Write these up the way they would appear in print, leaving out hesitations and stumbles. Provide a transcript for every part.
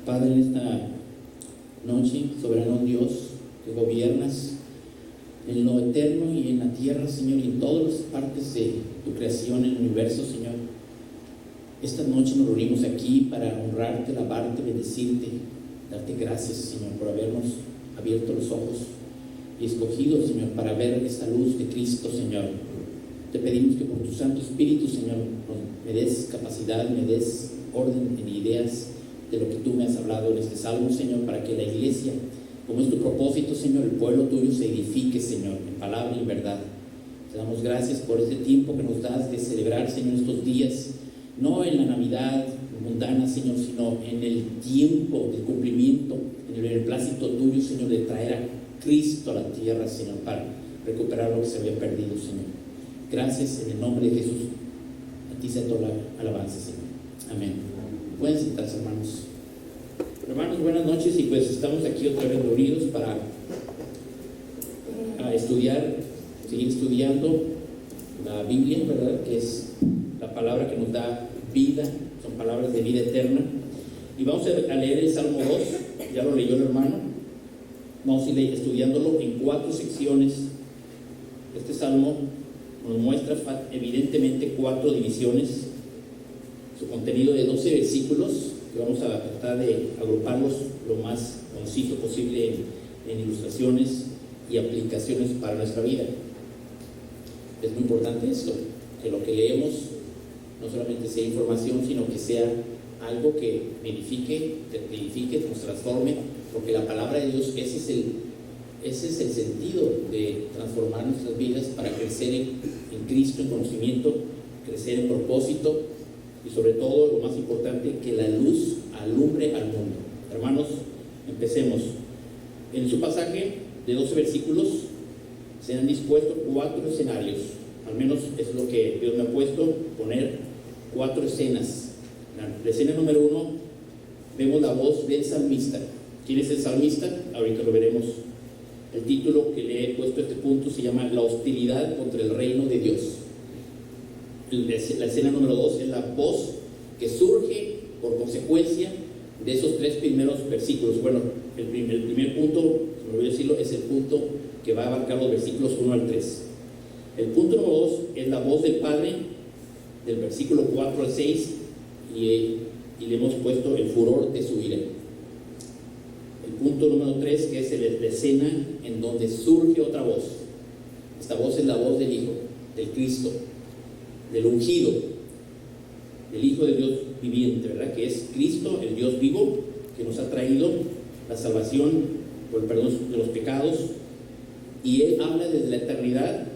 Padre, en esta noche, soberano Dios, que gobiernas en lo eterno y en la tierra, Señor, y en todas las partes de tu creación, en el universo, Señor. Esta noche nos reunimos aquí para honrarte, alabarte, bendecirte, darte gracias, Señor, por habernos abierto los ojos y escogido, Señor, para ver esta luz de Cristo, Señor. Te pedimos que por tu Santo Espíritu, Señor, me des capacidad, me des orden en ideas de lo que tú me has hablado en este salmo, Señor, para que la iglesia, como es tu propósito, Señor, el pueblo tuyo se edifique, Señor, en palabra y en verdad. Te damos gracias por este tiempo que nos das de celebrar, Señor, estos días, no en la Navidad mundana, Señor, sino en el tiempo del cumplimiento, en el beneplácito tuyo, Señor, de traer a Cristo a la tierra, Señor, para recuperar lo que se había perdido, Señor. Gracias en el nombre de Jesús. A ti sea toda la alabanza, Señor. Amén. Pueden sentarse, hermanos. Hermanos, buenas noches, y pues estamos aquí otra vez reunidos para estudiar, seguir estudiando la Biblia, ¿verdad? Que es la palabra que nos da vida, son palabras de vida eterna. Y vamos a leer el Salmo 2, ya lo leyó el hermano. Vamos a ir estudiándolo en 4 secciones. Este Salmo nos muestra evidentemente 4 divisiones. Su contenido de 12 versículos, que vamos a tratar de agruparlos lo más conciso posible en ilustraciones y aplicaciones para nuestra vida. Es muy importante esto, que lo que leemos no solamente sea información, sino que sea algo que me edifique, nos transforme, porque la palabra de Dios, ese es el sentido de transformar nuestras vidas para crecer en Cristo, en conocimiento, crecer en propósito, y sobre todo, lo más importante, que la luz alumbre al mundo. Hermanos, empecemos. En su pasaje de 12 versículos se han dispuesto 4 escenarios, al menos es lo que Dios me ha puesto, poner 4 escenas. La escena número 1, vemos la voz del salmista. ¿Quién es el salmista? Ahorita lo veremos. El título que le he puesto a este punto se llama La hostilidad contra el reino de Dios. La escena número 2 es la voz que surge por consecuencia de esos 3 primeros versículos. Bueno, el primer punto, me voy a decirlo, es el punto que va a abarcar los versículos 1 al 3. El punto número 2 es la voz del Padre, del versículo 4 al 6, y le hemos puesto el furor de su ira. El punto número 3, que es la escena en donde surge otra voz. Esta voz es la voz del Hijo, del Cristo, del ungido, del Hijo de Dios viviente, ¿verdad? Que es Cristo, el Dios vivo, que nos ha traído la salvación por el perdón de los pecados, y Él habla desde la eternidad.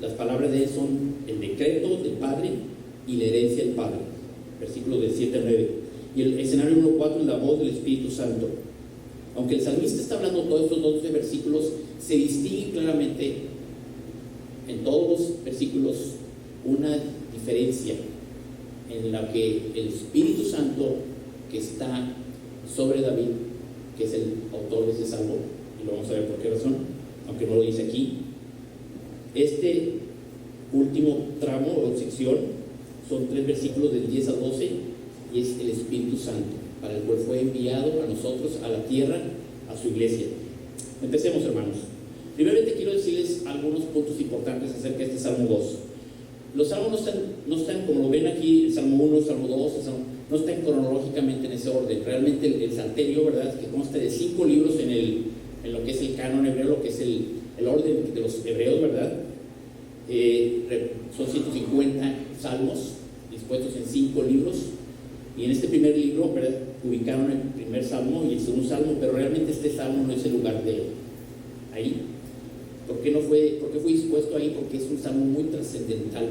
Las palabras de Él son el decreto del Padre y la herencia del Padre, versículos del 7 al 9. Y el escenario número 4 es la voz del Espíritu Santo. Aunque el salmista está hablando todos estos 12 versículos, se distingue claramente en todos los versículos una diferencia en la que el Espíritu Santo que está sobre David, que es el autor de ese salmo, y lo vamos a ver por qué razón, aunque no lo dice aquí. Este último tramo o sección son 3 versículos del 10 al 12, y es el Espíritu Santo, para el cual fue enviado a nosotros, a la tierra, a su iglesia. Empecemos, hermanos. Primeramente quiero decirles algunos puntos importantes acerca de este Salmo 2. Los salmos no están como lo ven aquí, el Salmo 1, el Salmo 2, no están cronológicamente en ese orden. Realmente el salterio, ¿verdad?, que consta de 5 libros en lo que es el canon hebreo, lo que es el orden de los hebreos, ¿verdad? Son 150 salmos dispuestos en 5 libros, y en este primer libro, ¿verdad?, ubicaron el primer salmo y el segundo salmo, pero realmente este salmo no es el lugar de ahí. ¿Por qué fue dispuesto ahí? Porque es un salmo muy trascendental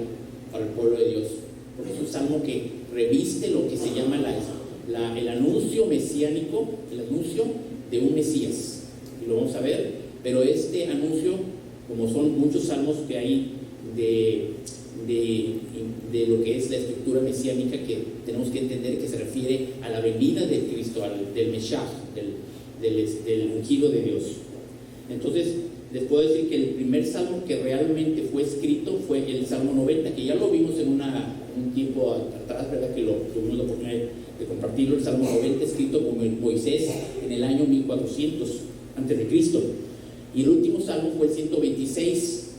para el pueblo de Dios, porque es un salmo que reviste lo que se llama el anuncio mesiánico, el anuncio de un Mesías, y lo vamos a ver. Pero este anuncio, como son muchos salmos que hay de de lo que es la estructura mesiánica que tenemos que entender, que se refiere a la venida de Cristo, del Mesías, del ungido de Dios. Entonces, les puedo decir que el primer salmo que realmente fue escrito fue el Salmo 90, que ya lo vimos en un tiempo atrás, ¿verdad? Que tuvimos la oportunidad de compartirlo. El Salmo 90, escrito por Moisés en el año 1400 a.C. Y el último salmo fue el 126.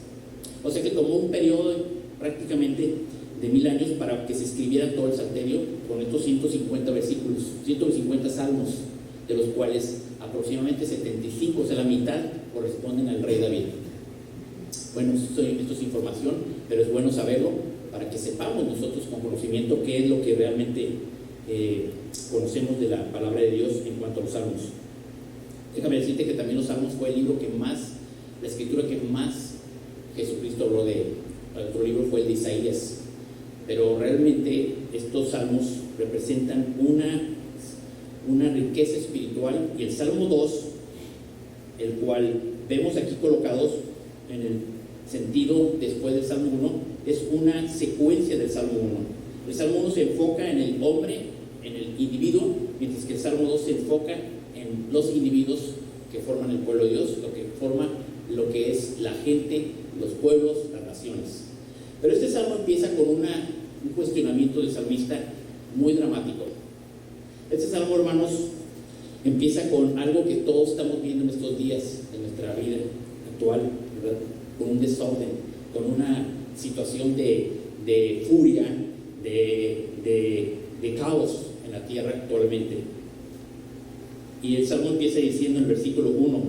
O sea que tomó un periodo prácticamente de 1000 años para que se escribiera todo el Salterio con estos 150 versículos, 150 salmos, de los cuales aproximadamente 75, o sea la mitad, corresponden al rey David. Bueno, esto es información, pero es bueno saberlo para que sepamos nosotros con conocimiento qué es lo que realmente conocemos de la palabra de Dios en cuanto a los salmos. Déjame decirte que también los salmos fue el libro que más, la escritura que más Jesucristo habló de él. El otro libro fue el de Isaías, pero realmente estos salmos representan una riqueza espiritual. Y el Salmo 2, el cual vemos aquí colocados en el sentido después del Salmo 1, es una secuencia del Salmo 1. El Salmo 1 se enfoca en el hombre, en el individuo, mientras que el Salmo 2 se enfoca en los individuos que forman el pueblo de Dios, lo que forma lo que es la gente, los pueblos, las naciones. Pero este salmo empieza con un cuestionamiento del salmista muy dramático. Este salmo, hermanos, empieza con algo que todos estamos viendo en estos días de nuestra vida actual, ¿verdad? Con un desorden, con una situación de furia, de caos en la tierra actualmente. Y el salmo empieza diciendo en el versículo 1: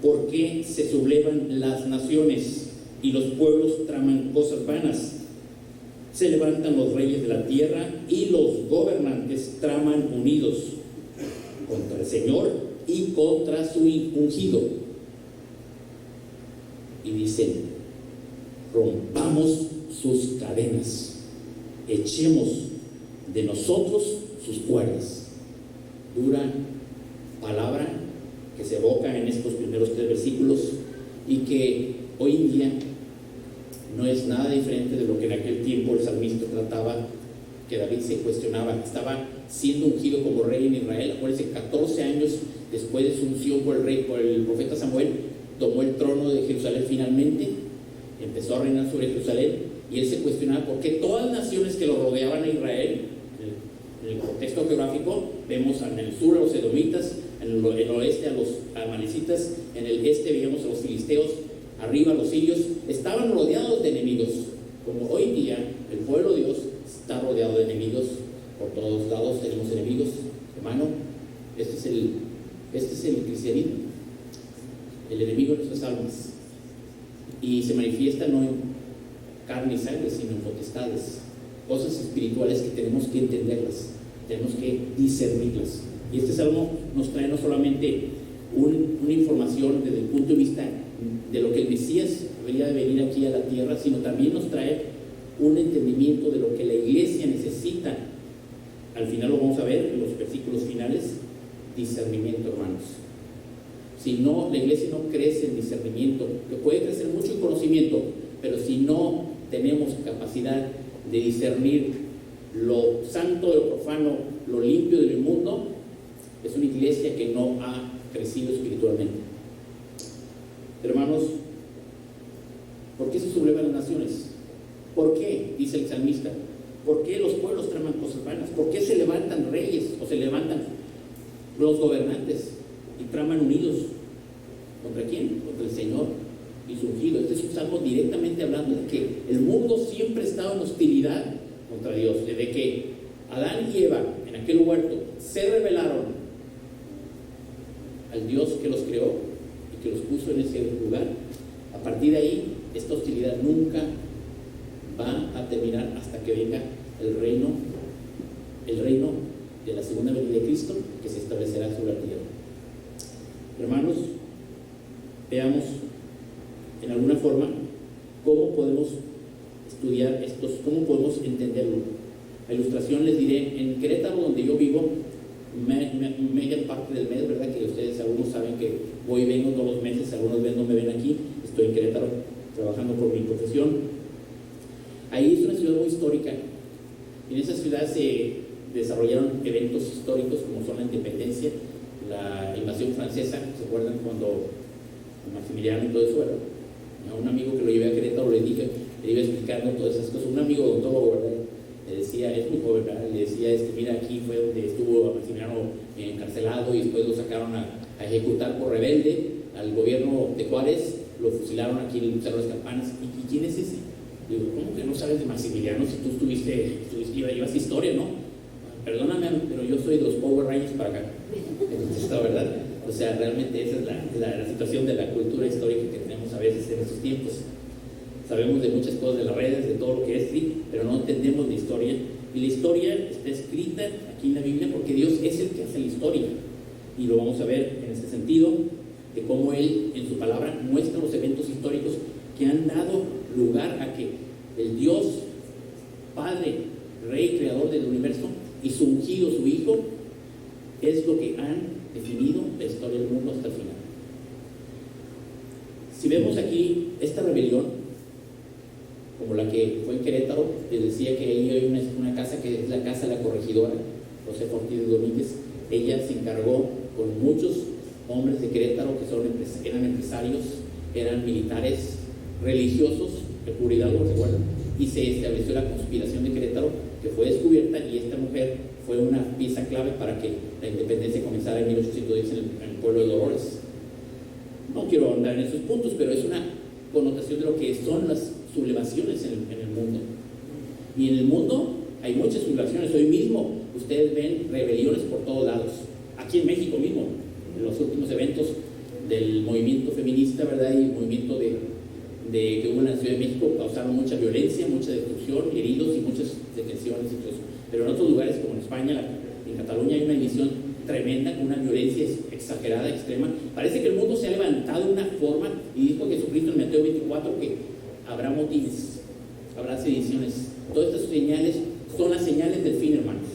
¿por qué se sublevan las naciones y los pueblos traman cosas vanas? Se levantan los reyes de la tierra y los gobernantes traman unidos contra el Señor y contra su ungido. Y dicen: rompamos sus cadenas, echemos de nosotros sus cuerdas. Dura palabra que se evoca en estos primeros 3 versículos y que hoy en día no es nada diferente de lo que en aquel tiempo el salmista trataba, que David se cuestionaba. Estaba siendo ungido como rey en Israel. Acuérdense, 14 años después de su unción por el profeta Samuel, tomó el trono de Jerusalén finalmente, empezó a reinar sobre Jerusalén, y él se cuestionaba por qué todas las naciones que lo rodeaban a Israel, en el contexto geográfico, vemos en el sur a los edomitas, en el oeste a los amalecitas, en el este veíamos a los filisteos, arriba a los sirios, estaban rodeados de enemigos. Como hoy en día el pueblo de Dios está rodeado de enemigos, por todos lados tenemos enemigos, hermano. Este es el cristianismo, el enemigo de nuestras almas, y se manifiesta no en carne y sangre, sino en potestades, cosas espirituales que tenemos que entenderlas, tenemos que discernirlas. Y este salmo nos trae no solamente una información desde el punto de vista de lo que el Mesías debería de venir aquí a la tierra, sino también nos trae un entendimiento de lo que la iglesia necesita. Al final lo vamos a ver en los versículos finales: discernimiento, hermanos. Si no, la iglesia no crece en discernimiento, que puede crecer mucho en conocimiento, pero si no tenemos capacidad de discernir lo santo de lo profano, lo limpio del inmundo, es una iglesia que no ha crecido espiritualmente. Hermanos, ¿por qué se sublevan las naciones? ¿Por qué? Dice el salmista. ¿Por qué los pueblos traman cosas vanas? ¿Por qué se levantan reyes o se levantan los gobernantes y traman unidos? ¿Contra quién? Contra el Señor y su ungido. Este es un salmo directamente hablando de que el mundo siempre ha estado en hostilidad contra Dios. Desde que Adán y Eva en aquel huerto se rebelaron al Dios que los creó y que los puso en ese lugar, a partir de ahí esta hostilidad nunca va a terminar hasta que venga el reino de la segunda venida de Cristo, que se establecerá sobre la tierra. Hermanos, veamos en alguna forma cómo podemos estudiar estos, cómo podemos entenderlo. La ilustración les diré: en Querétaro, donde yo vivo, media parte del mes, ¿verdad? Que ustedes, algunos saben que voy y vengo todos los meses, algunos no me ven aquí, estoy en Querétaro trabajando por mi profesión. Ahí es una ciudad muy histórica. En esa ciudad se desarrollaron eventos históricos como son la independencia, la invasión francesa. ¿Se acuerdan cuando Maximiliano y todo eso? Bueno, a un amigo que lo llevé a Querétaro le iba explicando todas esas cosas. Un amigo odontólogo, ¿verdad? Le decía, es muy joven, ¿verdad? Le decía, mira, aquí fue donde estuvo Maximiliano encarcelado y después lo sacaron a ejecutar por rebelde al gobierno de Juárez, lo fusilaron aquí en el Cerro de las Campanas. ¿Y quién es ese? Digo, ¿cómo que no sabes de Maximiliano si tú ibas a historia, no? Perdóname, pero yo soy de los Power Rangers para acá. Esta, ¿verdad? O sea, realmente esa es la situación de la cultura histórica que tenemos a veces en estos tiempos. Sabemos de muchas cosas de las redes, de todo lo que es, sí, pero no entendemos la historia. Y la historia está escrita aquí en la Biblia porque Dios es el que hace la historia. Y lo vamos a ver en este sentido, de cómo Él, en su palabra, muestra los eventos históricos que han dado lugar a que el Dios, Padre, Rey, Creador del universo, y su ungido, su Hijo, es lo que han definido la historia del mundo hasta el final. Si vemos aquí esta rebelión, como la que fue en Querétaro, les decía que ahí hay una casa que es la casa de la corregidora, José Ortiz Domínguez. Ella se encargó con muchos hombres de Querétaro que eran empresarios, eran militares, religiosos, de puridad, ¿se acuerdan? Y se estableció la conspiración de Querétaro, que fue descubierta, y esta mujer fue una pieza clave para que la independencia comenzara en 1810 en el pueblo de Dolores. No quiero andar en esos puntos, pero es una connotación de lo que son las sublevaciones en el mundo. Y en el mundo hay muchas sublevaciones. Hoy mismo ustedes ven rebeliones por todos lados. Aquí en México mismo, en los últimos eventos del movimiento feminista, ¿verdad? Y el movimiento que hubo en la Ciudad de México causaron mucha violencia, mucha destrucción, heridos y muchas detenciones y todo eso. Pero en otros lugares, como en España, en Cataluña, hay una división tremenda, con una violencia exagerada, extrema. Parece que el mundo se ha levantado de una forma, y dijo Jesucristo en Mateo 24 que habrá motines, habrá sediciones. Todas estas señales son las señales del fin, hermanos.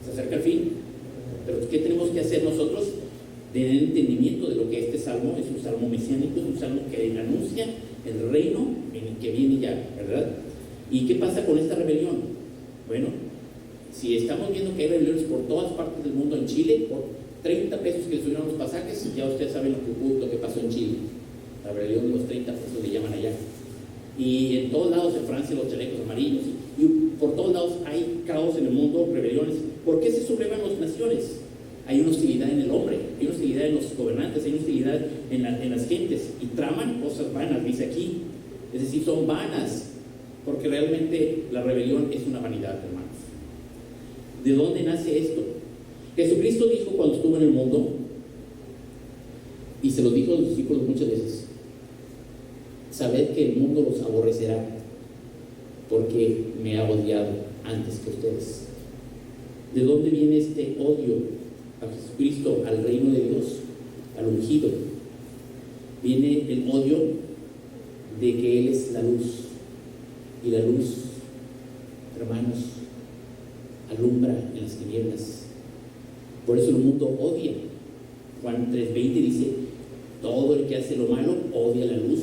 Se acerca el fin. Pero ¿qué tenemos que hacer nosotros? Tener entendimiento de lo que este salmo es un salmo mesiánico, es un salmo que anuncia el reino que viene ya, ¿verdad? ¿Y qué pasa con esta rebelión? Bueno, si estamos viendo que hay rebeliones por todas partes del mundo, en Chile, por 30 pesos que le subieron los pasajes, ya ustedes saben lo que pasó en Chile. La rebelión de los 30 pesos le llaman allá. Y en todos lados, en Francia, los chalecos amarillos, y por todos lados hay caos en el mundo, rebeliones. ¿Por qué se sublevan las naciones? Hay una hostilidad en el hombre, hay una hostilidad en los gobernantes, hay una hostilidad en las gentes, y traman cosas vanas, dice aquí. Es decir, son vanas, porque realmente la rebelión es una vanidad, hermanos. ¿De dónde nace esto? Jesucristo dijo cuando estuvo en el mundo, y se lo dijo a los discípulos muchas veces: sabed que el mundo los aborrecerá, porque me ha odiado antes que ustedes. ¿De dónde viene este odio a Jesucristo, al reino de Dios, al ungido? Viene el odio de que Él es la luz, y la luz, hermanos, alumbra en las tinieblas. Por eso el mundo odia. Juan 3:20 dice: todo el que hace lo malo odia la luz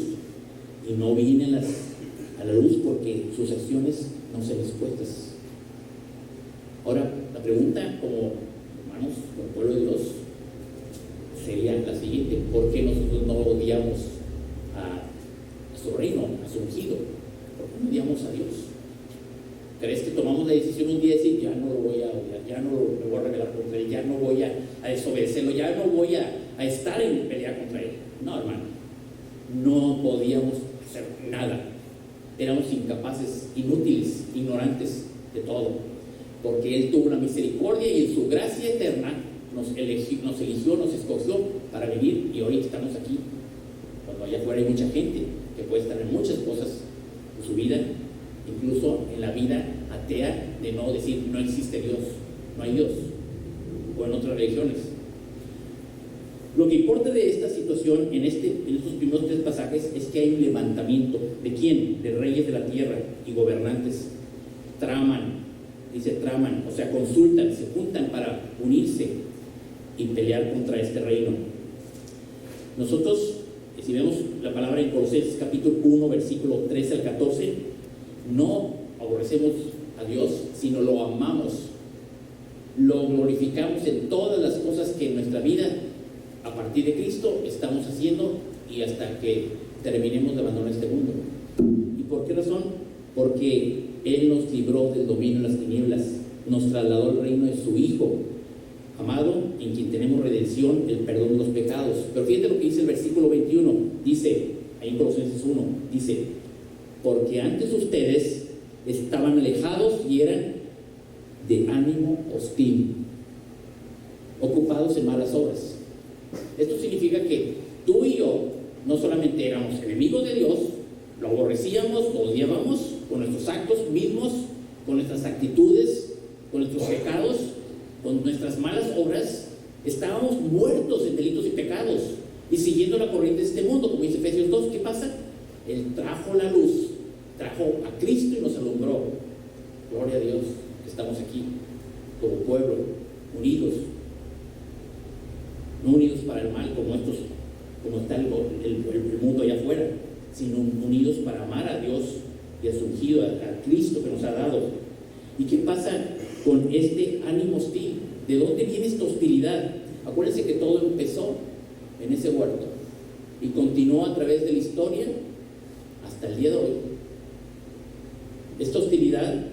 y no viene a la luz porque sus acciones no son expuestas. Ahora, la pregunta, como hermanos, como pueblo de Dios, sería la siguiente: ¿por qué nosotros no odiamos a su reino, a su ungido? ¿Por qué no odiamos a Dios? ¿Crees que tomamos la decisión un día de decir: ya no lo voy a odiar, ya no me voy a rebelar contra él, ya no voy a desobedecerlo, ya no voy a estar en pelea contra él? No, hermano, no podíamos hacer nada. Éramos incapaces, inútiles, ignorantes de todo, porque Él tuvo una misericordia y en su gracia eterna nos eligió, nos escogió para vivir, y hoy estamos aquí. Cuando allá afuera hay mucha gente que puede estar en muchas cosas en su vida, incluso en la vida atea, de no decir no existe Dios, no hay Dios, o en otras religiones. Lo que importa de esta situación en estos primeros 3 pasajes es que hay un levantamiento. ¿De quién? De reyes de la tierra y gobernantes. Traman, o sea, consultan, se juntan para unirse y pelear contra este reino. Nosotros, si vemos la palabra en Colosenses capítulo 1, versículo 13 al 14, no aborrecemos a Dios, sino lo amamos, lo glorificamos en todas las cosas que en nuestra vida, a partir de Cristo, estamos haciendo y hasta que terminemos de abandonar este mundo. ¿Y por qué razón? Porque Él nos libró del dominio de las tinieblas, nos trasladó al reino de su Hijo amado, en quien tenemos redención, el perdón de los pecados. Pero fíjate lo que dice el versículo 21, dice, ahí en Colosenses 1, dice, porque antes ustedes estaban alejados y eran de ánimo hostil, ocupados en malas obras. Esto significa que tú y yo no solamente éramos enemigos de Dios, lo aborrecíamos, lo odiábamos con nuestros actos mismos, con nuestras actitudes, con nuestros pecados, con nuestras malas obras. Estábamos muertos en delitos y pecados y siguiendo la corriente de este mundo, como dice Efesios 2. ¿Qué pasa? Él trajo la luz, trajo a Cristo y nos alumbró. Gloria a Dios que estamos aquí como pueblo, unidos, no unidos para el mal como está el mundo allá afuera, sino unidos para amar a Dios y a su ungido, a Cristo que nos ha dado. ¿Y qué pasa con este ánimo hostil? ¿De dónde viene esta hostilidad? Acuérdense que todo empezó en ese huerto y continuó a través de la historia hasta el día de hoy. Esta hostilidad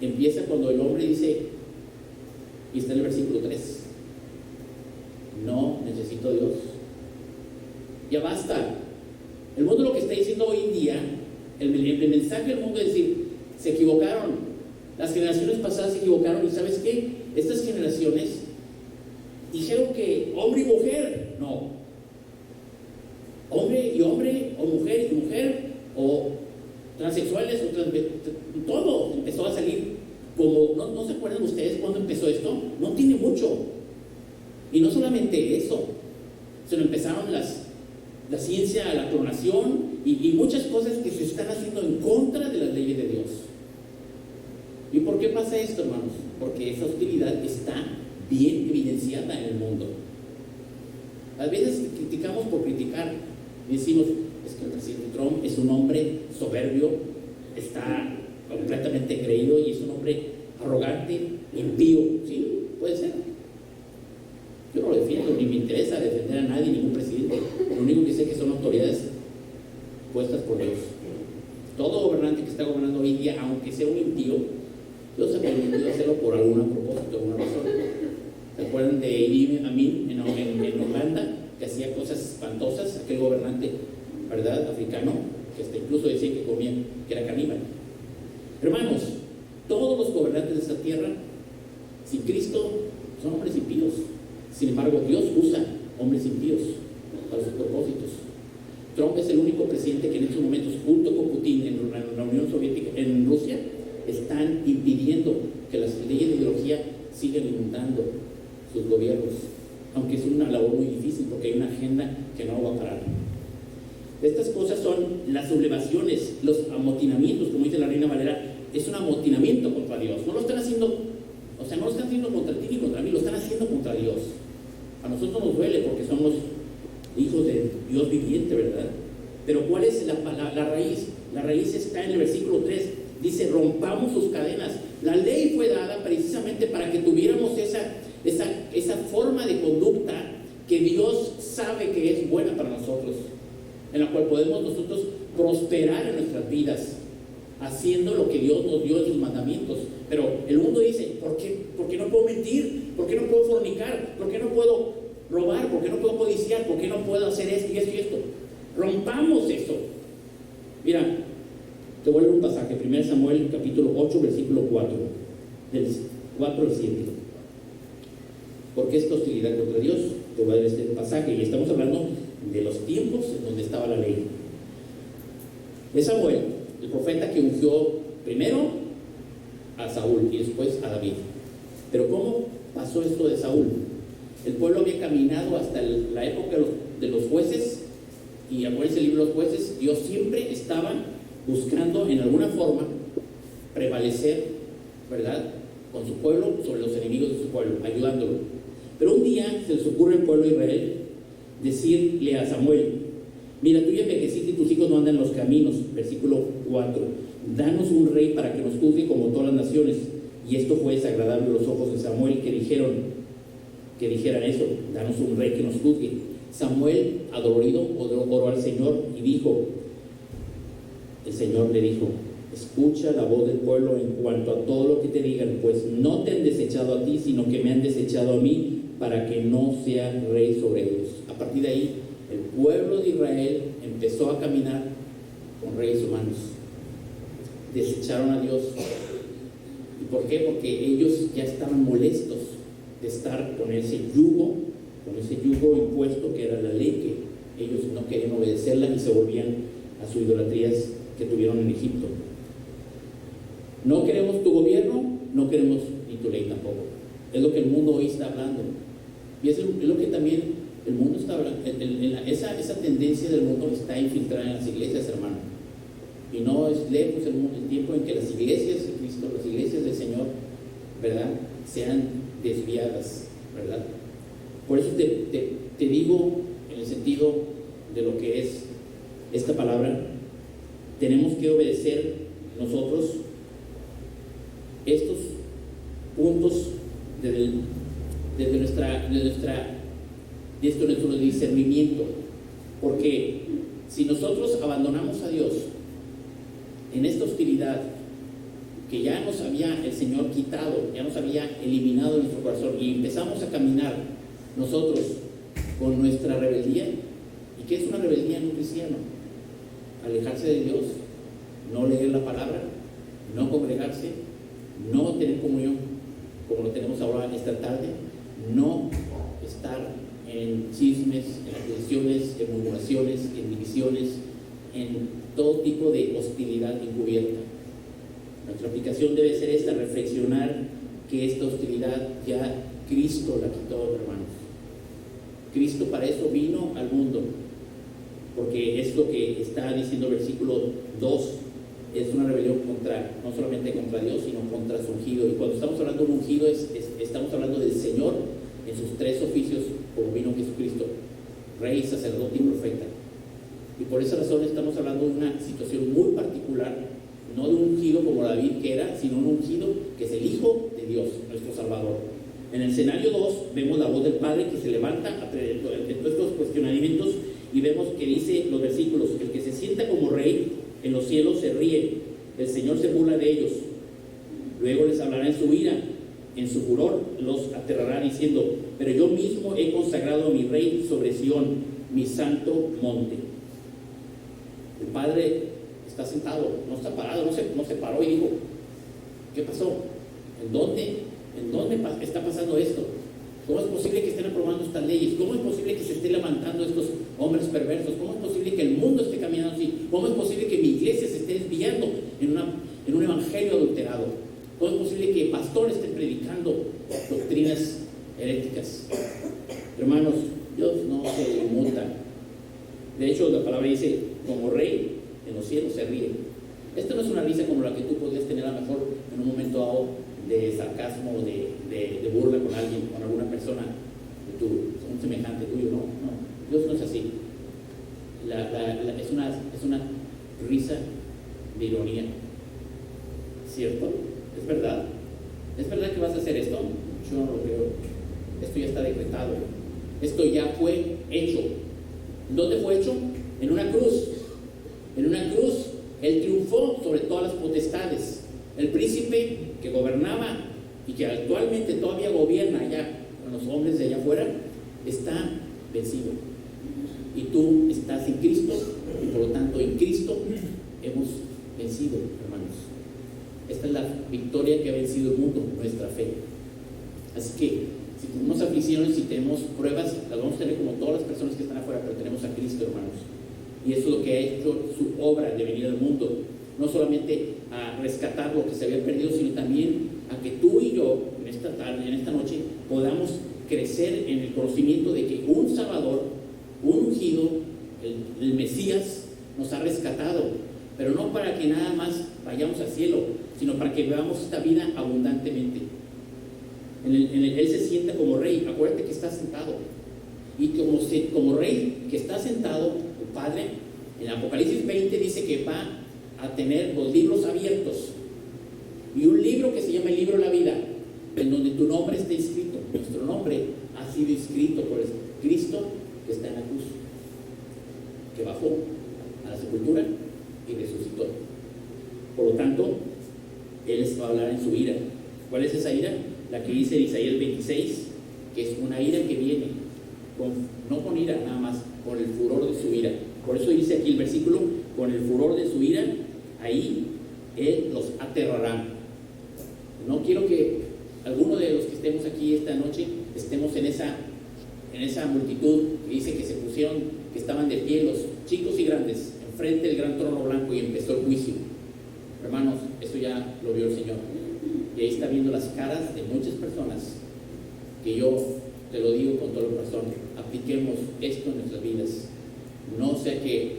empieza cuando el hombre dice, y está en el versículo 3, no necesito a Dios, ya basta. El mundo lo que está diciendo hoy en día, el mensaje del mundo es decir, se equivocaron, las generaciones pasadas se equivocaron, y ¿sabes qué? Estas generaciones dijeron que hombre y mujer, no, hombre y hombre, o mujer y mujer, o transexuales, o todo empezó a salir como, ¿no se acuerdan ustedes cuando empezó esto? No tiene mucho. Y no solamente eso, se lo empezaron la ciencia, la clonación y muchas cosas que se están haciendo en contra de las leyes de Dios. ¿Y por qué pasa esto, hermanos? Porque esa hostilidad está bien evidenciada en el mundo. A veces criticamos por criticar y decimos, es que el presidente Trump es un hombre soberbio, está completamente creído y es un hombre arrogante, impío. Sí, puede ser. Yo no lo defiendo, ni me interesa defender a nadie, ningún presidente. Lo único que sé es que son autoridades puestas por Dios. Todo gobernante que está gobernando hoy en día, aunque sea un impío, Dios ha permitido hacerlo por alguna propósito, alguna razón. ¿Se acuerdan de Idi Amin en Uganda, que hacía cosas espantosas? Aquel gobernante, ¿verdad?, africano, que hasta incluso decía que comía, que era caníbal. Hermanos, todos los gobernantes de esta tierra, sin Cristo, son hombres impíos. Sin embargo, Dios usa hombres impíos para sus propósitos. Trump es el único presidente que en estos momentos, junto con Putin en la Unión Soviética, en Rusia, están impidiendo que las leyes de ideología sigan inundando sus gobiernos, aunque es una labor muy difícil porque hay una agenda que no va a parar. Estas cosas son las sublevaciones, los amotinamientos, como dice la Reina Valera, es un amotinamiento contra Dios. No lo están haciendo, no lo están haciendo contra ti ni contra mí, lo están haciendo contra Dios. A nosotros nos duele porque somos hijos de Dios viviente, ¿verdad? Pero ¿cuál es la raíz? La raíz está en el versículo 3. Dice, rompamos sus cadenas. La ley fue dada precisamente para que tuviéramos esa forma de conducta que Dios sabe que es buena para nosotros, en la cual podemos nosotros prosperar en nuestras vidas, haciendo lo que Dios nos dio en sus mandamientos. Pero el mundo dice, ¿por qué no puedo mentir? ¿Por qué no puedo fornicar? ¿Por qué no puedo robar? ¿Por qué no puedo codiciar? ¿Por qué no puedo hacer esto y esto y esto? Rompamos eso. Mira, te voy a leer un pasaje, 1 Samuel capítulo 8, versículo 4, del 4 al 7. ¿Por qué esta hostilidad contra Dios? Te voy a leer este pasaje y estamos hablando de los tiempos en donde estaba la ley. Es Samuel, el profeta que ungió primero a Saúl y después a David. Pero ¿cómo pasó esto de Saúl? El pueblo había caminado hasta la época de los jueces, y acuérdense el libro de los jueces, Dios siempre estaba buscando en alguna forma prevalecer, ¿verdad?, con su pueblo sobre los enemigos de su pueblo, ayudándolo. Pero un día se les ocurre al pueblo de Israel decirle a Samuel, Mira, tú ya envejeciste y tus hijos no andan en los caminos. Versículo 4. Danos un rey para que nos juzgue como todas las naciones. Y esto fue desagradable a los ojos de Samuel, que dijeran eso, danos un rey que nos juzgue. Samuel, adolorido, oró al Señor y dijo, el Señor le dijo, escucha la voz del pueblo en cuanto a todo lo que te digan, pues no te han desechado a ti, sino que me han desechado a mí, para que no sea rey sobre ellos. A partir de ahí, el pueblo de Israel empezó a caminar con reyes humanos. Desecharon a Dios. ¿Y por qué? Porque ellos ya estaban molestos de estar con ese yugo impuesto que era la ley, que ellos no querían obedecerla y se volvían a sus idolatrías que tuvieron en Egipto. No queremos tu gobierno, no queremos ni tu ley tampoco. Es lo que el mundo hoy está hablando. Y es lo que también el mundo está hablando. Esa tendencia del mundo está infiltrada en las iglesias, hermano. Y no es lejos el tiempo en que las iglesias de Cristo, las iglesias del Señor, ¿verdad?, sean desviadas, ¿verdad? Por eso te digo, en el sentido de lo que es esta palabra, tenemos que obedecer nosotros estos puntos desde nuestro discernimiento, porque si nosotros abandonamos a Dios en esta hostilidad que ya nos había el Señor quitado, ya nos había eliminado de nuestro corazón, y empezamos a caminar nosotros con nuestra rebeldía. ¿Y qué es una rebeldía en un cristiano? Alejarse de Dios, no leer la palabra, no congregarse, no tener comunión como lo tenemos ahora esta tarde, no estar en chismes, en acusaciones, en murmuraciones, en divisiones, en todo tipo de hostilidad encubierta. Nuestra aplicación debe ser esta: reflexionar que esta hostilidad ya Cristo la quitó, hermanos. Cristo para eso vino al mundo, porque es lo que está diciendo el versículo 2. Es una rebelión no solamente contra Dios, sino contra su ungido. Y cuando estamos hablando de un ungido, estamos hablando del Señor en sus tres oficios, como vino Jesucristo: Rey, sacerdote y profeta. Y por esa razón estamos hablando de una situación muy particular, no de un ungido como David que era, sino un ungido que es el Hijo de Dios, nuestro Salvador. En el escenario 2 vemos la voz del Padre que se levanta ante todos estos cuestionamientos, y vemos que dice los versículos: el que se sienta como rey en los cielos se ríe, el Señor se burla de ellos. Luego les hablará en su ira, en su furor los aterrará diciendo: pero yo mismo he consagrado a mi rey sobre Sión, mi santo monte. El Padre está sentado, no está parado, no se paró y dijo: ¿qué pasó? ¿En dónde está pasando esto? ¿Cómo es posible que estén aprobando estas leyes? ¿Cómo es posible que se estén levantando estos hombres perversos? ¿Cómo es posible que el mundo esté caminando así? ¿Cómo es posible que mi iglesia se esté desviando en un evangelio adulterado? ¿Cómo es posible que pastores estén predicando doctrinas heréticas? Hermanos, Dios no se inmuta. De hecho, la palabra dice: como rey en los cielos se ríe. Esto no es una risa como la que tú podrías tener a lo mejor en un momento dado de sarcasmo, de burla con alguien, con alguna persona, un semejante tuyo. No, Dios no es así. Es una risa de ironía, ¿cierto? ¿Es verdad? ¿Es verdad que vas a hacer esto? Yo no lo creo. Esto ya está decretado. Esto ya fue hecho. ¿Dónde fue hecho? En una cruz. En una cruz Él triunfó sobre todas las potestades. El príncipe que gobernaba y que actualmente todavía gobierna allá con los hombres de allá afuera está vencido. Y tú estás en Cristo, y por lo tanto en Cristo hemos vencido, hermanos. Esta es la victoria que ha vencido el mundo, nuestra fe. Así que si tenemos aflicciones, si tenemos pruebas, las vamos a tener como todas las personas que están afuera, pero tenemos a Cristo, hermanos. Y eso es lo que ha hecho su obra de venir al mundo. No solamente a rescatar lo que se había perdido, sino también a que tú y yo, en esta tarde, en esta noche, podamos crecer en el conocimiento de que un Salvador, un ungido, el Mesías, nos ha rescatado. Pero no para que nada más vayamos al cielo, sino para que veamos esta vida abundantemente. Él se sienta como rey. Acuérdate que está sentado. y como rey que está sentado, el Padre, en Apocalipsis 20 dice que va a tener los libros abiertos y un libro que se llama el libro de la vida, en donde tu nombre está inscrito. Nuestro nombre ha sido inscrito por Cristo que está en la cruz, que bajó a la sepultura y resucitó. Por lo tanto, Él va a hablar en su ira. ¿Cuál es esa ira? La que dice Isaías 26, que es una ira que viene, no con ira nada más, con el furor de su ira. Por eso dice aquí el versículo, con el furor de su ira, ahí Él los aterrará. No quiero que alguno de los que estemos aquí esta noche estemos en esa multitud que dice que se pusieron, que estaban de pie los chicos y grandes, enfrente del gran trono blanco y empezó el juicio. Hermanos, esto ya lo vio el Señor. Y ahí está viendo las caras de muchas personas que yo te lo digo con todo el corazón, apliquemos esto en nuestras vidas. No sea que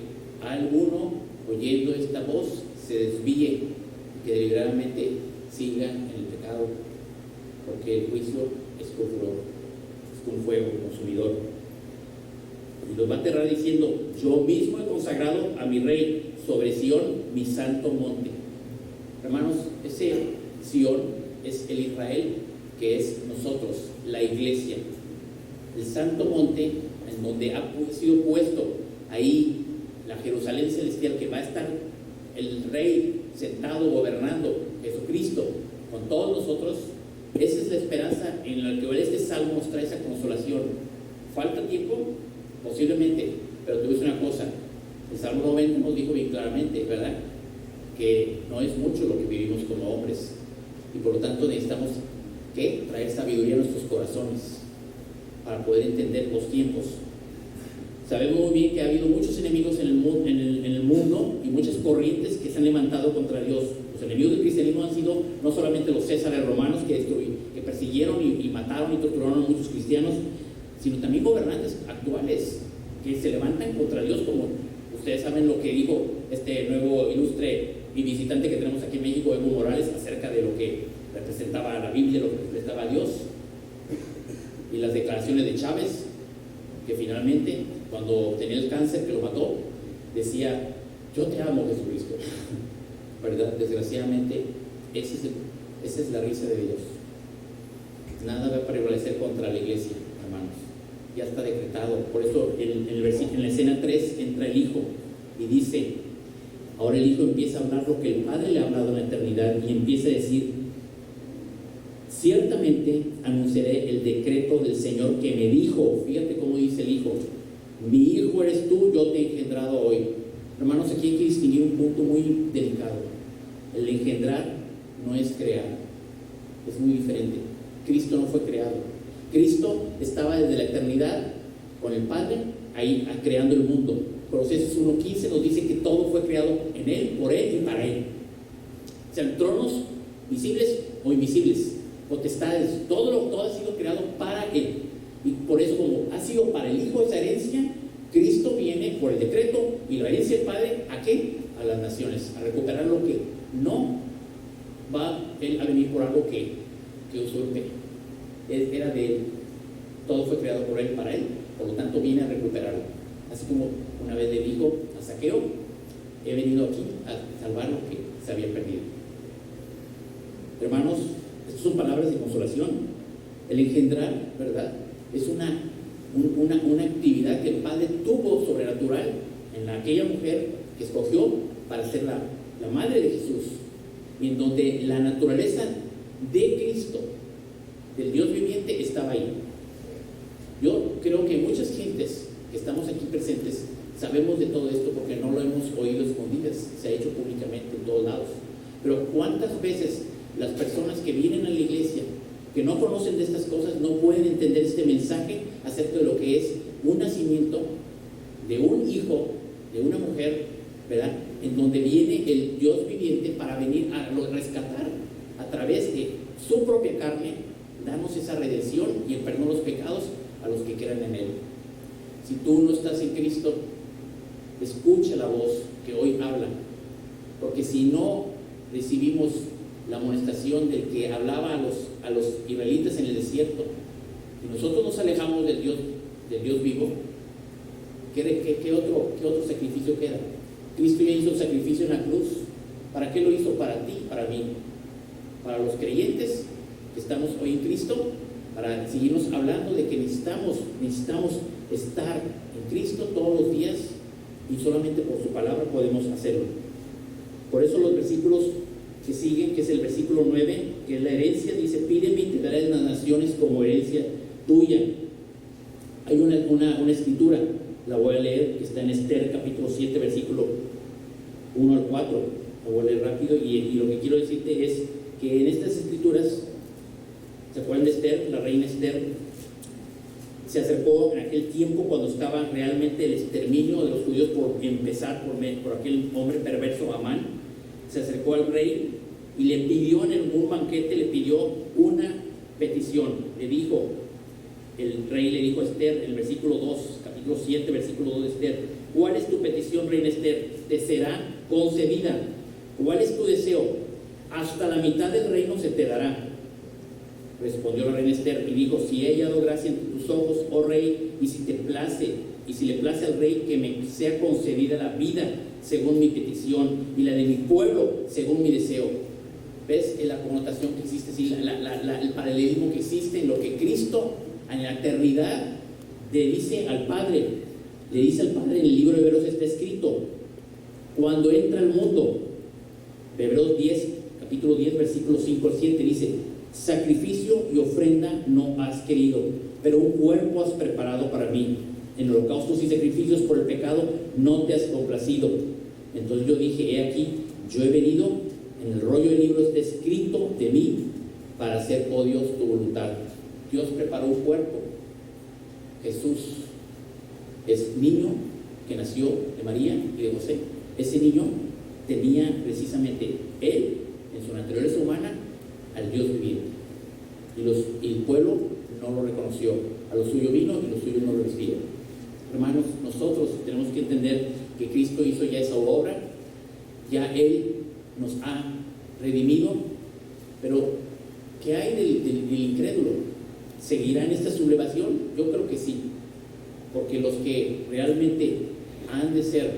alguno oyendo esta voz se desvíe y que deliberadamente siga en el pecado, porque el juicio es con furor, es con fuego consumidor. Y los va a aterrar diciendo: yo mismo he consagrado a mi rey sobre Sión, mi santo monte. Hermanos, ese Sión es el Israel que es nosotros, la iglesia. El santo monte en donde ha sido puesto ahí la Jerusalén celestial, que va a estar el rey sentado gobernando, Jesucristo, con todos nosotros. Esa es la esperanza en la que este salmo nos trae esa consolación. ¿Falta tiempo? Posiblemente, pero te voy a decir una cosa. El Salmo 90 nos dijo bien claramente, ¿verdad?, que no es mucho lo que vivimos como hombres, y por lo tanto necesitamos traer sabiduría a nuestros corazones para poder entender los tiempos. Sabemos muy bien que ha habido muchos enemigos en el mundo y muchas corrientes que se han levantado contra Dios. Los enemigos del cristianismo han sido no solamente los césares romanos que persiguieron y mataron y torturaron a muchos cristianos, sino también gobernantes actuales que se levantan contra Dios, como ustedes saben lo que dijo este nuevo ilustre y visitante que tenemos aquí en México, Evo Morales, acerca de lo que representaba la Biblia, lo que representaba a Dios, y las declaraciones de Chávez, que finalmente, cuando tenía el cáncer que lo mató, decía: yo te amo, Jesucristo. ¿Verdad? Desgraciadamente, esa es la risa de Dios. Nada va a prevalecer contra la iglesia, hermanos. Ya está decretado. Por eso en la escena 3 entra el Hijo y dice, ahora el Hijo empieza a hablar lo que el Padre le ha hablado en la eternidad, y empieza a decir: ciertamente anunciaré el decreto del Señor que me dijo. Fíjate cómo dice el Hijo: mi hijo eres tú, yo te he engendrado hoy. Hermanos, aquí hay que distinguir un punto muy delicado. El engendrar no es crear, es muy diferente. Cristo no fue creado. Cristo estaba desde la eternidad con el Padre, ahí creando el mundo. Colosenses 1:15 nos dice que todo fue creado en Él, por Él y para Él. Sean tronos visibles o invisibles, potestades, todo ha sido creado para Él. Y por eso, como ha sido para el Hijo esa herencia, Cristo viene por el decreto y la herencia del Padre, ¿a qué? A las naciones, a recuperar lo que no va Él a venir por algo que usurpe. Era de Él, todo fue creado por Él, para Él, por lo tanto viene a recuperarlo. Así como una vez le dijo a Zaqueo: he venido aquí a salvar lo que se había perdido. Hermanos, estas son palabras de consolación. El engendrar, ¿verdad?, es una actividad que el Padre tuvo sobrenatural en aquella mujer que escogió para ser la madre de Jesús, y en donde la naturaleza de Cristo, del Dios viviente, estaba ahí. Yo creo que muchas gentes que estamos aquí presentes sabemos de todo esto porque no lo hemos oído escondidas, se ha hecho públicamente en todos lados. Pero ¿cuántas veces las personas que vienen a la iglesia, que no conocen de estas cosas, no pueden entender este mensaje acerca de lo que es un nacimiento de un hijo, de una mujer, ¿verdad?, en donde viene el Dios viviente para venir a rescatar a través de su propia carne, darnos esa redención y el perdón de los pecados a los que crean en Él. Si tú no estás en Cristo, escucha la voz que hoy habla, porque si no recibimos la amonestación del que hablaba a los israelitas en el desierto, y nosotros nos alejamos del Dios del Dios vivo, ¿qué otro sacrificio queda? Cristo ya hizo el sacrificio en la cruz. ¿Para qué lo hizo? Para ti, para mí, para los creyentes que estamos hoy en Cristo, para seguirnos hablando de que necesitamos estar en Cristo todos los días, y solamente por su palabra podemos hacerlo. Por eso los versículos que siguen, que es el versículo 9, que es la herencia, dice: pídeme y te daré las naciones como herencia tuya. Hay una escritura, la voy a leer, que está en Esther capítulo 7, versículo 1 al 4. La voy a leer rápido, y lo que quiero decirte es que en estas escrituras, ¿se acuerdan de Esther? La reina Esther se acercó en aquel tiempo cuando estaba realmente el exterminio de los judíos por empezar por aquel hombre perverso, Amán. Se acercó al rey y le pidió en un banquete, le pidió una petición. El rey le dijo a Esther, en el versículo 2, capítulo 7, versículo 2 de Esther: ¿cuál es tu petición, reina Esther? Te será concedida. ¿Cuál es tu deseo? Hasta la mitad del reino se te dará. Respondió la reina Esther y dijo: si he hallado gracia ante tus ojos, oh rey, y si le place al rey que me sea concedida la vida según mi petición, y la de mi pueblo según mi deseo. ¿Ves la connotación que existe? Sí, el paralelismo que existe en lo que Cristo en la eternidad le dice al Padre. Le dice al Padre, en el libro de Hebreos está escrito: cuando entra al mundo, Hebreos 10, capítulo 10, versículos 5 al 7, dice: sacrificio y ofrenda no has querido, pero un cuerpo has preparado para mí. En holocaustos y sacrificios por el pecado no te has complacido. Entonces yo dije: he aquí, yo he venido, en el rollo del libro está escrito de mí, para hacer, oh Dios, tu voluntad. Dios preparó un cuerpo. Jesús es niño que nació de María y de José. Ese niño tenía precisamente él, en su naturaleza humana, al Dios viviente. Y el pueblo no lo reconoció. A lo suyo vino y los suyos no lo recibieron. Hermanos, nosotros tenemos que entender que Cristo hizo ya esa obra. Ya Él nos ha redimido. Pero ¿qué hay del incrédulo? ¿Seguirá en esta sublevación? Yo creo que sí. Porque los que realmente han de ser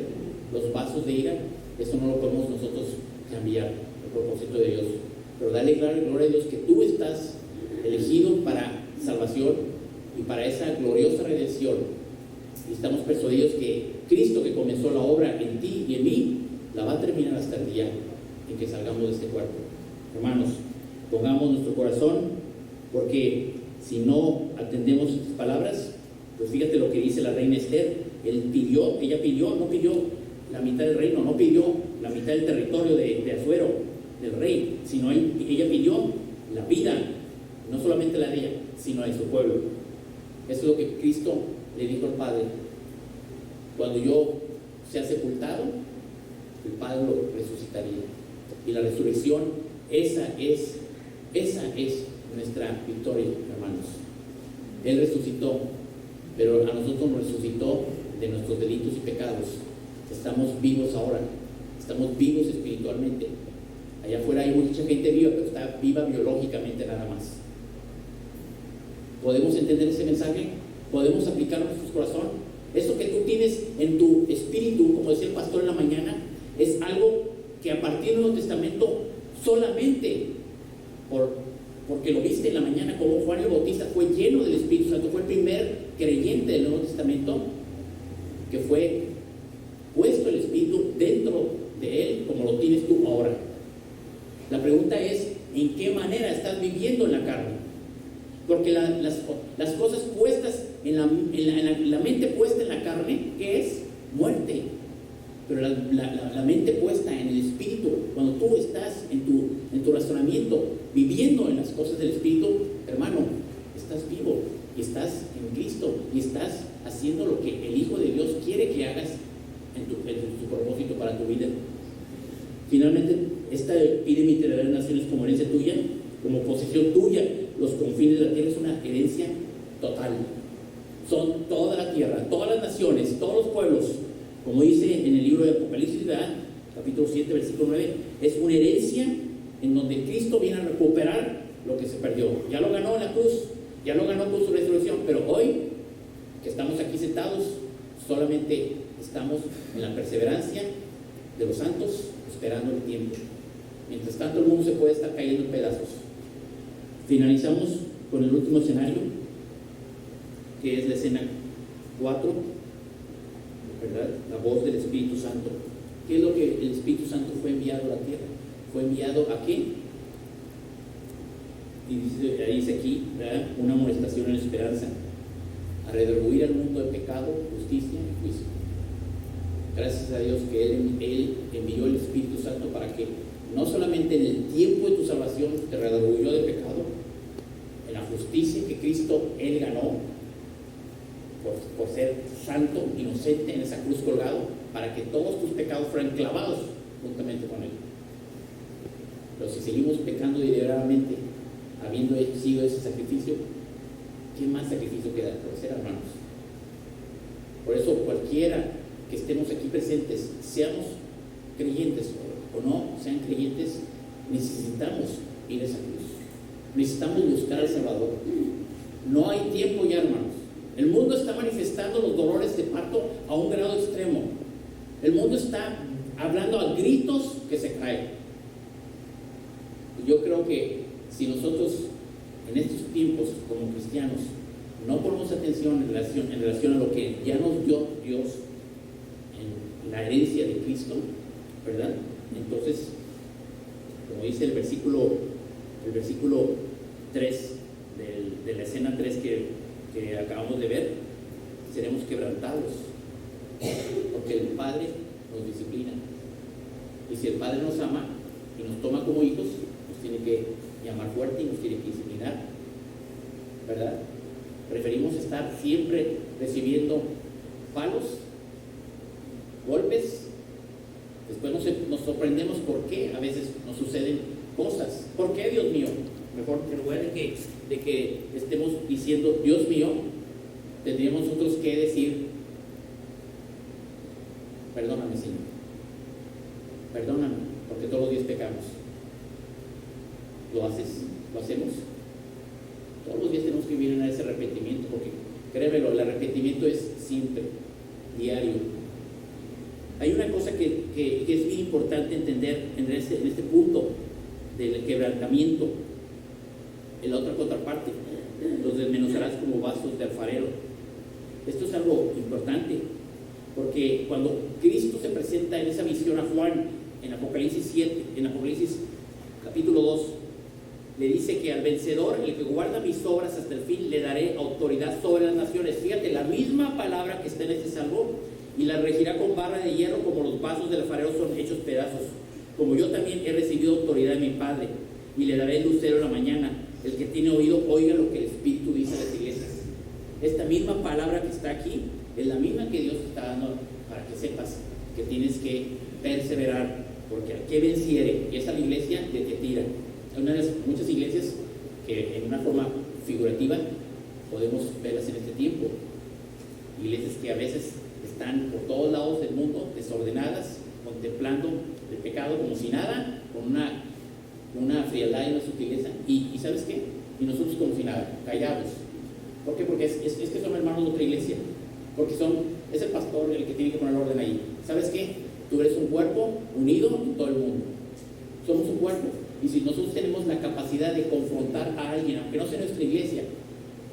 los vasos de ira, eso no lo podemos nosotros cambiar, el propósito de Dios. Pero dale gloria a Dios que tú estás elegido para salvación y para esa gloriosa redención. Y estamos persuadidos que Cristo, que comenzó la obra en ti y en mí, la va a terminar hasta el día en que salgamos de este cuerpo. Hermanos, pongamos nuestro corazón, porque si no atendemos estas palabras, pues fíjate lo que dice la reina Esther. No pidió la mitad del reino, no pidió la mitad del territorio de Asuero, del rey, sino ella pidió la vida, no solamente la de ella, sino de su pueblo. Eso es lo que Cristo le dijo al Padre: cuando yo sea sepultado, el Padre lo resucitaría. Y la resurrección, esa es nuestra victoria, hermanos. Él resucitó, pero a nosotros nos resucitó de nuestros delitos y pecados. Estamos vivos ahora, estamos vivos espiritualmente. Allá afuera hay mucha gente viva, pero está viva biológicamente nada más. ¿Podemos entender ese mensaje? ¿Podemos aplicarlo en nuestro corazón? Eso que tú tienes en tu espíritu, como decía el pastor en la mañana, es algo que a partir del Nuevo Testamento, solamente porque lo viste en la mañana, como Juan el Bautista fue lleno del Espíritu Santo, fue el primer creyente del Nuevo Testamento que fue puesto el Espíritu dentro de él, como lo tienes tú ahora. La pregunta es: ¿en qué manera estás viviendo en la carne? Porque las cosas puestas en la mente puesta en la carne, ¿qué es? Muerte. Pero la mente puesta en el Espíritu, cuando tú estás en tu razonamiento, viviendo en las cosas del Espíritu, hermano, estás vivo y estás en Cristo y estás haciendo lo que el Hijo de Dios quiere que hagas en tu propósito para tu vida. Finalmente, esta pídeme y te daré naciones como herencia tuya, como posesión tuya. Los confines de la tierra es una herencia total. Son toda la tierra, todas las naciones, todos los pueblos. Como dice en el libro de Apocalipsis, ¿verdad? Capítulo 7, versículo 9, es una herencia en donde Cristo viene a recuperar lo que se perdió. Ya lo ganó en la cruz, ya lo ganó con su resurrección, pero hoy que estamos aquí sentados, solamente estamos en la perseverancia de los santos, esperando el tiempo. Mientras tanto, el mundo se puede estar cayendo en pedazos. Finalizamos con el último escenario, que es la escena 4, ¿verdad? La voz del Espíritu Santo. ¿Qué es lo que el Espíritu Santo fue enviado a la tierra? ¿Fue enviado a qué? Y dice aquí, ¿verdad? Una amonestación en la esperanza, a redarguir al mundo de pecado, justicia y juicio. Gracias a Dios que Él envió el Espíritu Santo para que no solamente en el tiempo de tu salvación te redarguyó de pecado, en la justicia que Cristo, Él ganó por ser santo, inocente en esa cruz colgado, para que todos tus pecados fueran clavados juntamente con Él. Pero si seguimos pecando deliberadamente, habiendo sido ese sacrificio, ¿qué más sacrificio queda por hacer, hermanos? Por eso cualquiera que estemos aquí presentes, seamos creyentes o no sean creyentes, necesitamos ir a esa cruz. Necesitamos buscar al Salvador. No hay tiempo ya, hermanos. El mundo está manifestando los dolores de parto a un grado extremo. El mundo está hablando a gritos que se caen. Y yo creo que si nosotros en estos tiempos como cristianos no ponemos atención en relación a lo que ya nos dio Dios en la herencia de Cristo, ¿verdad? Entonces, como dice el versículo 3 de la escena 3 que acabamos de ver, seremos quebrantados, porque el Padre nos disciplina. Y si el Padre nos ama y nos toma como hijos, nos tiene que llamar fuerte y nos tiene que disciplinar, ¿verdad? Preferimos estar siempre recibiendo palos, golpes. Después nos sorprendemos por qué a veces nos suceden cosas. ¿Por qué, Dios mío? Mejor, en lugar de que estemos diciendo Dios mío, tendríamos nosotros que decir perdóname, Señor, perdóname, porque todos los días pecamos. ¿Lo haces? ¿Lo hacemos? Todos los días tenemos que vivir en ese arrepentimiento, porque créemelo, el arrepentimiento es siempre, diario. Hay una cosa que es bien importante entender en este punto del quebrantamiento. En la otra contraparte, los desmenuzarás como vasos de alfarero. Esto es algo importante, porque cuando Cristo se presenta en esa visión a Juan, en Apocalipsis 7, en Apocalipsis capítulo 2, le dice que al vencedor, el que guarda mis obras hasta el fin, le daré autoridad sobre las naciones. Fíjate, la misma palabra que está en este salmo, y la regirá con barra de hierro, como los vasos del alfarero son hechos pedazos. Como yo también he recibido autoridad de mi Padre, y le daré el lucero en la mañana. El que tiene oído, oiga lo que el Espíritu dice a las iglesias. Esta misma palabra que está aquí es la misma que Dios te está dando para que sepas que tienes que perseverar, porque al que venciere, y esa es la iglesia de Tiatira. Hay muchas iglesias que en una forma figurativa podemos verlas en este tiempo. Iglesias que a veces están por todos lados del mundo, desordenadas, contemplando el pecado como si nada, con una frialdad y una sutileza. ¿Y sabes qué? Y nosotros como si nada, callados. ¿Por qué? Porque es que son hermanos de otra iglesia. Porque es el pastor el que tiene que poner orden ahí. ¿Sabes qué? Tú eres un cuerpo unido en todo el mundo. Somos un cuerpo. Y si nosotros tenemos la capacidad de confrontar a alguien, aunque no sea nuestra iglesia,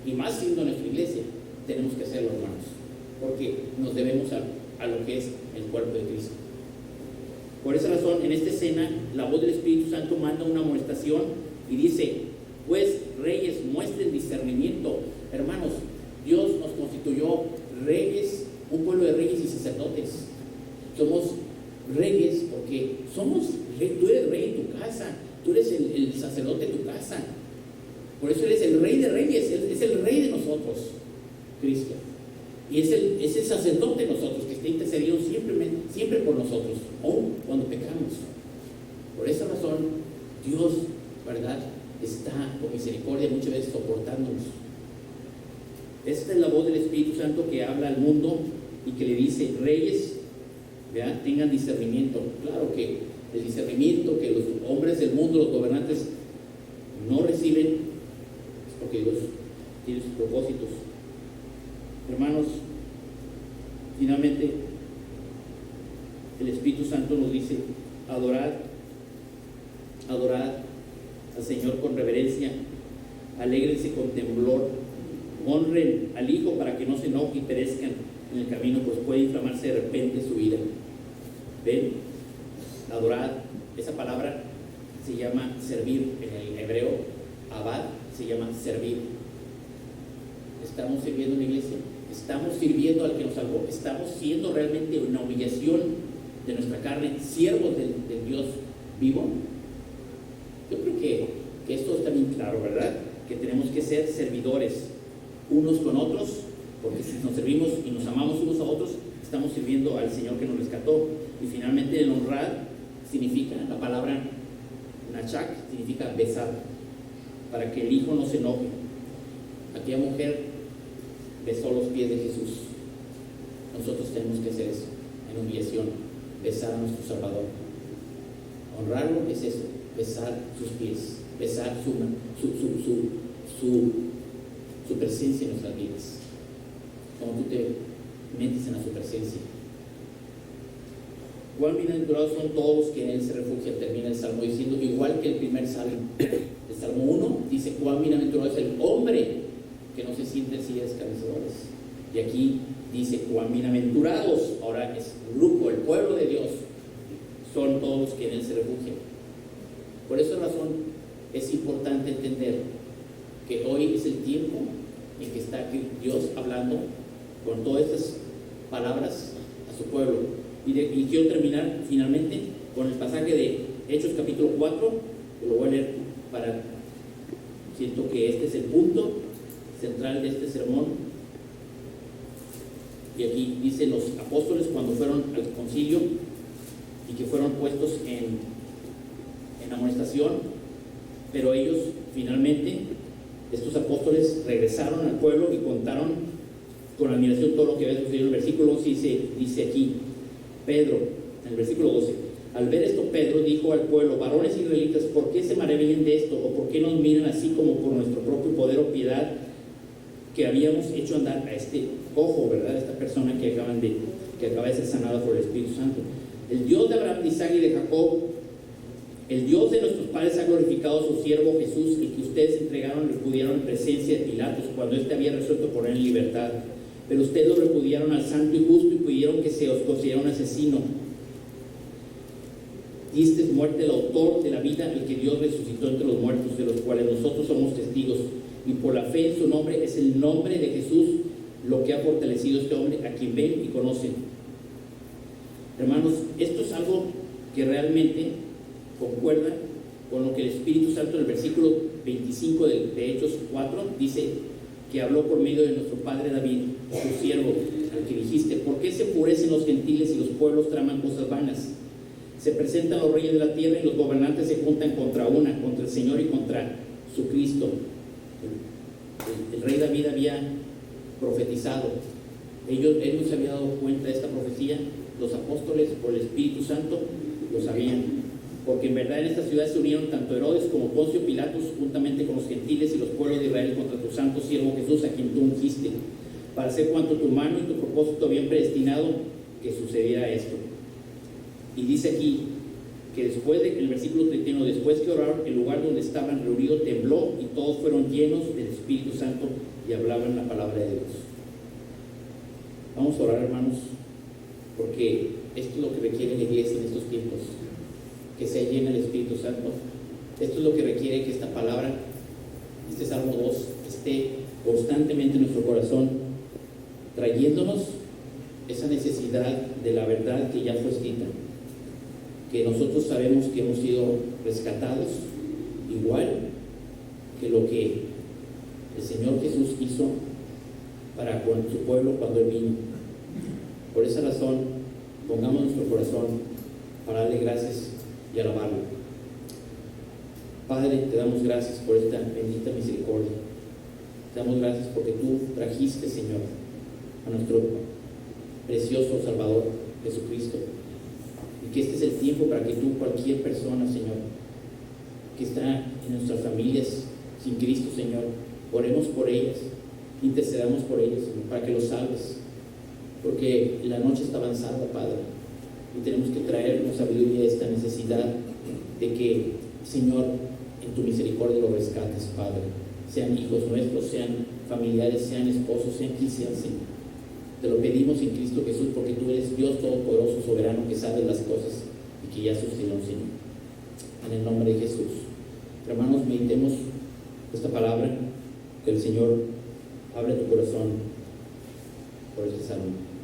y más siendo nuestra iglesia, tenemos que hacerlo, hermanos. Porque nos debemos a lo que es el cuerpo de Cristo. Por esa razón, en esta escena, la voz del Espíritu Santo manda una amonestación y dice: pues, reyes, muestren discernimiento. Hermanos, Dios nos constituyó reyes, un pueblo de reyes y sacerdotes. Somos reyes porque tú eres rey en tu casa, tú eres el sacerdote de tu casa. Por eso eres el rey de reyes, es el rey de nosotros, Cristo. Y es el sacerdote de nosotros, que está intercediendo siempre por nosotros, aun cuando pecamos. Por esa razón, Dios, ¿verdad?, está con misericordia muchas veces soportándonos. Esta es la voz del Espíritu Santo que habla al mundo y que le dice: reyes, ¿verdad?, tengan discernimiento. Claro que el discernimiento que los hombres del mundo, los gobernantes, no reciben, es porque Dios tiene sus propósitos. Hermanos, finalmente el Espíritu Santo nos dice: adorad al Señor con reverencia, alégrense con temblor, honren al Hijo para que no se enoje y perezcan en el camino, pues puede inflamarse de repente su ira. ¿Ven? Adorad, esa palabra se llama servir en el hebreo. Abad se llama servir. ¿Estamos sirviendo en la iglesia? ¿Estamos sirviendo al que nos salvó? ¿Estamos siendo realmente una humillación de nuestra carne, siervos del Dios vivo? Yo creo que esto está bien claro, ¿verdad? Que tenemos que ser servidores unos con otros, porque si nos servimos y nos amamos unos a otros, estamos sirviendo al Señor que nos rescató. Y finalmente, el honrar significa, la palabra nachak significa besar, para que el Hijo no se enoje. Aquella mujer besó los pies de Jesús. Nosotros tenemos que hacer eso, en humillación, besar a nuestro Salvador. Honrarlo es eso, besar sus pies, besar su presencia en nuestras vidas. Cuando tú te metes en su presencia. Cuán bienaventurados son todos los que en él se refugian, termina el Salmo diciendo, igual que el primer Salmo. El Salmo 1 dice, cuán bienaventurado es el hombre que no se siente en silla de escarnecedores. Y aquí dice, cuán bienaventurados, ahora es el grupo, el pueblo de Dios, son todos los que en él se refugian. Por esa razón es importante entender que hoy es el tiempo en que está aquí Dios hablando con todas estas palabras a su pueblo. Y quiero terminar finalmente con el pasaje de Hechos capítulo 4, que lo voy a leer siento que este es el punto central de este sermón. Y aquí dice, los apóstoles cuando fueron al concilio y que fueron puestos en amonestación, pero ellos finalmente, estos apóstoles regresaron al pueblo y contaron con admiración todo lo que había sucedido. En el versículo 11 dice aquí, Pedro, en el versículo 12, al ver esto Pedro dijo al pueblo, varones israelitas, ¿por qué se maravillan de esto? ¿O por qué nos miran así como por nuestro propio poder o piedad que habíamos hecho andar a este cojo, ¿verdad? Esta persona que acaba de ser sanada por el Espíritu Santo. El Dios de Abraham, de Isaac y de Jacob, el Dios de nuestros padres ha glorificado a su siervo Jesús, el que ustedes entregaron y repudiaron en presencia de Pilatos cuando éste había resuelto poner en libertad. Pero ustedes lo repudiaron al santo y justo y pidieron que se os considerara un asesino. Disteis muerte al autor de la vida, el que Dios resucitó entre los muertos, de los cuales nosotros somos testigos. Y por la fe en su nombre, es el nombre de Jesús lo que ha fortalecido a este hombre, a quien ven y conocen. Hermanos, esto es algo que realmente concuerda con lo que el Espíritu Santo en el versículo 25 de Hechos 4 dice, que habló por medio de nuestro padre David, su siervo, al que dijiste, ¿por qué se enfurecen los gentiles y los pueblos traman cosas vanas? Se presentan los reyes de la tierra y los gobernantes se juntan contra el Señor y contra su Cristo. El rey David había profetizado. Él no se había dado cuenta de esta profecía. Los apóstoles, por el Espíritu Santo, lo sabían. Porque en verdad en esta ciudad se unieron tanto Herodes como Poncio Pilatos, juntamente con los gentiles y los pueblos de Israel, contra tu santo siervo Jesús, a quien tú ungiste, para hacer cuanto tu mano y tu propósito habían predestinado que sucediera esto. Y dice aquí que después de el versículo 31, después que oraron, el lugar donde estaban reunidos tembló y todos fueron llenos del Espíritu Santo y hablaban la palabra de Dios. Vamos a orar, hermanos, porque esto es lo que requiere la iglesia en estos tiempos, que se llene el Espíritu Santo. Esto es lo que requiere que esta palabra, este Salmo 2, esté constantemente en nuestro corazón, trayéndonos esa necesidad de la verdad que ya fue escrita, que nosotros sabemos que hemos sido rescatados, igual que lo que el Señor Jesús hizo para con su pueblo cuando Él vino. Por esa razón, pongamos nuestro corazón para darle gracias y alabarlo. Padre, te damos gracias por esta bendita misericordia. Te damos gracias porque tú trajiste, Señor, a nuestro precioso Salvador Jesucristo. Y que este es el tiempo para que tú, cualquier persona, Señor, que está en nuestras familias sin Cristo, Señor, oremos por ellas, Intercedamos por ellos, Señor, para que los salves, porque la noche está avanzada, Padre, y tenemos que traer con sabiduría esta necesidad de que, Señor, en tu misericordia los rescates, Padre, sean hijos nuestros, sean familiares, sean esposos, sean quien sean, Señor. Te lo pedimos en Cristo Jesús, porque tú eres Dios Todopoderoso, soberano, que sabe las cosas y que ya sucedieron, Señor. En el nombre de Jesús. Hermanos, meditemos esta palabra, que el Señor hable a tu corazón por este salmo.